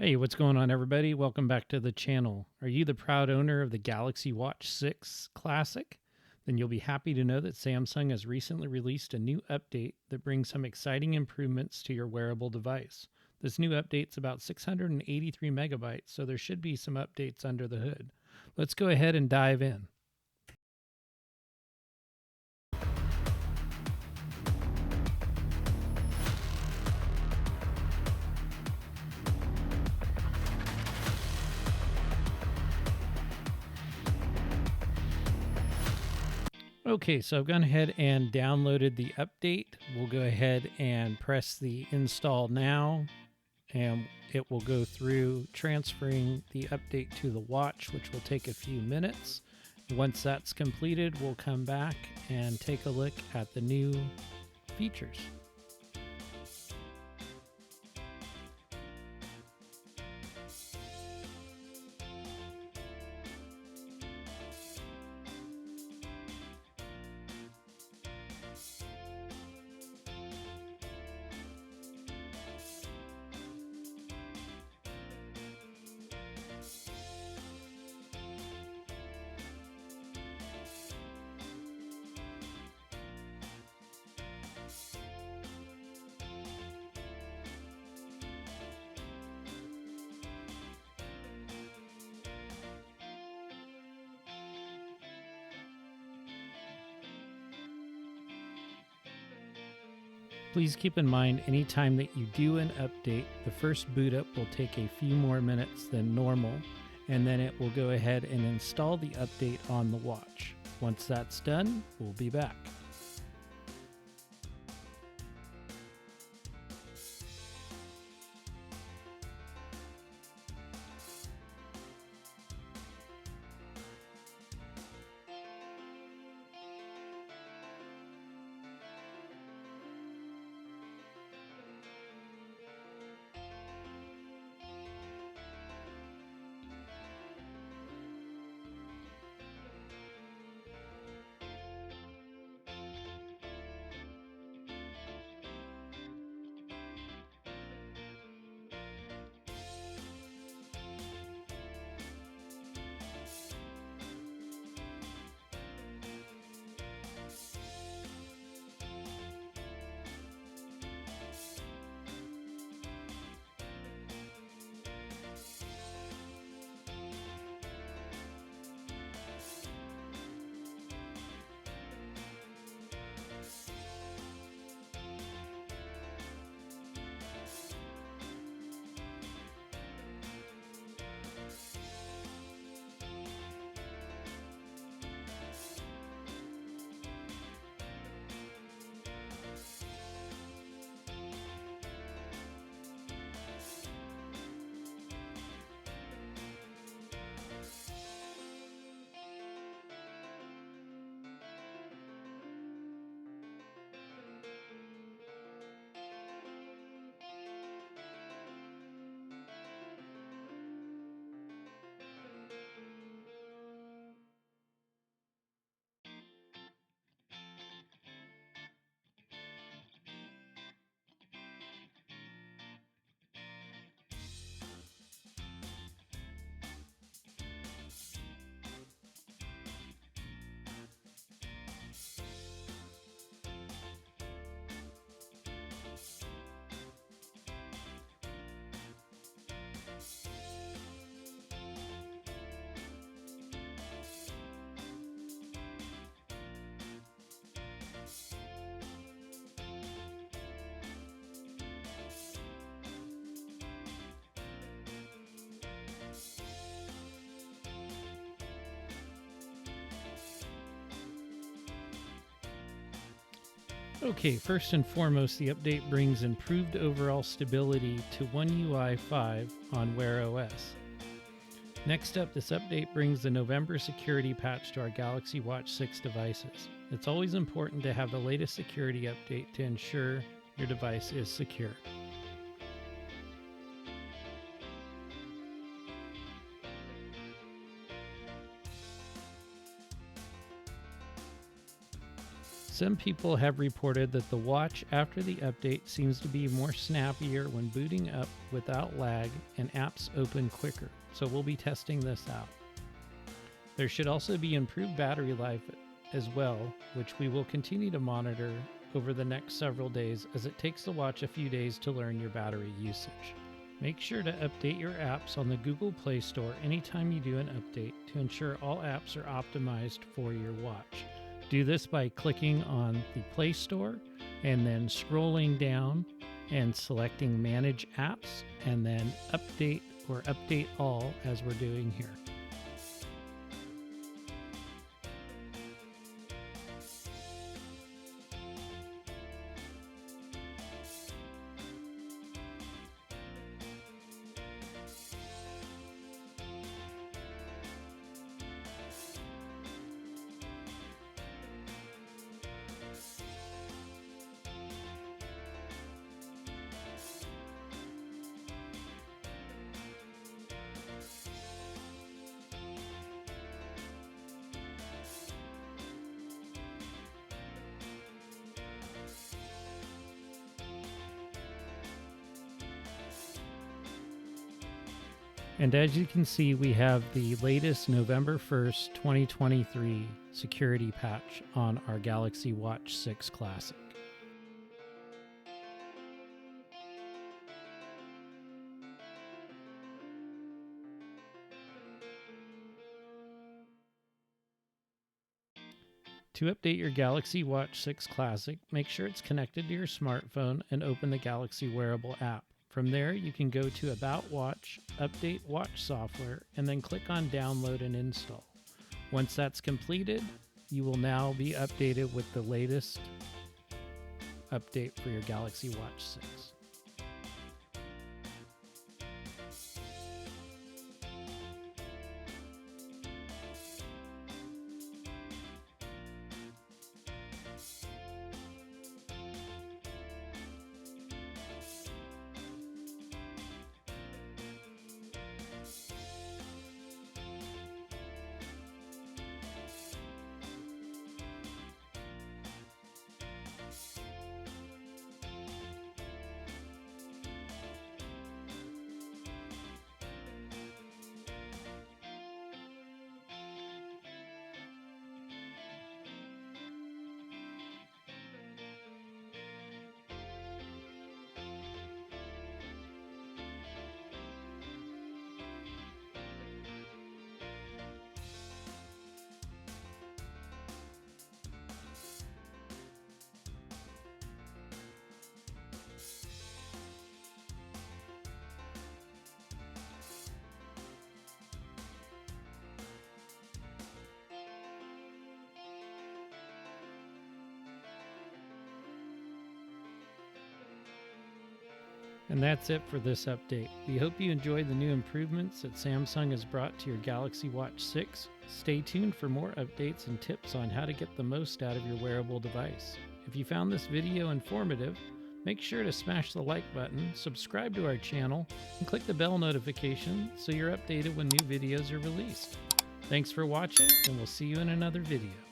Hey, what's going on, everybody? Welcome back to the channel. Are you the proud owner of the Galaxy Watch 6 Classic? Then you'll be happy to know that Samsung has recently released a new update that brings some exciting improvements to your wearable device. This new update's about 683 megabytes, so there should be some updates under the hood. Let's go ahead and dive in. Okay, so I've gone ahead and downloaded the update. We'll go ahead and press the install now, and it will go through transferring the update to the watch, which will take a few minutes. Once that's completed, we'll come back and take a look at the new features. Please keep in mind, anytime that you do an update, the first boot up will take a few more minutes than normal, and then it will go ahead and install the update on the watch. Once that's done, we'll be back. Okay, first and foremost, the update brings improved overall stability to One UI 5 on Wear OS. Next up, this update brings the November security patch to our Galaxy Watch 6 devices. It's always important to have the latest security update to ensure your device is secure. Some people have reported that the watch after the update seems to be more snappier when booting up without lag and apps open quicker, so we'll be testing this out. There should also be improved battery life as well, which we will continue to monitor over the next several days as it takes the watch a few days to learn your battery usage. Make sure to update your apps on the Google Play Store anytime you do an update to ensure all apps are optimized for your watch. Do this by clicking on the Play Store and then scrolling down and selecting Manage Apps and then Update or Update All as we're doing here. And as you can see, we have the latest November 1st, 2023 security patch on our Galaxy Watch 6 Classic. To update your Galaxy Watch 6 Classic, make sure it's connected to your smartphone and open the Galaxy Wearable app. From there, you can go to About Watch, Update Watch Software, and then click on Download and Install. Once that's completed, you will now be updated with the latest update for your Galaxy Watch 6. And that's it for this update. We hope you enjoyed the new improvements that Samsung has brought to your Galaxy Watch 6. Stay tuned for more updates and tips on how to get the most out of your wearable device. If you found this video informative, make sure to smash the like button, subscribe to our channel, and click the bell notification so you're updated when new videos are released. Thanks for watching, and we'll see you in another video.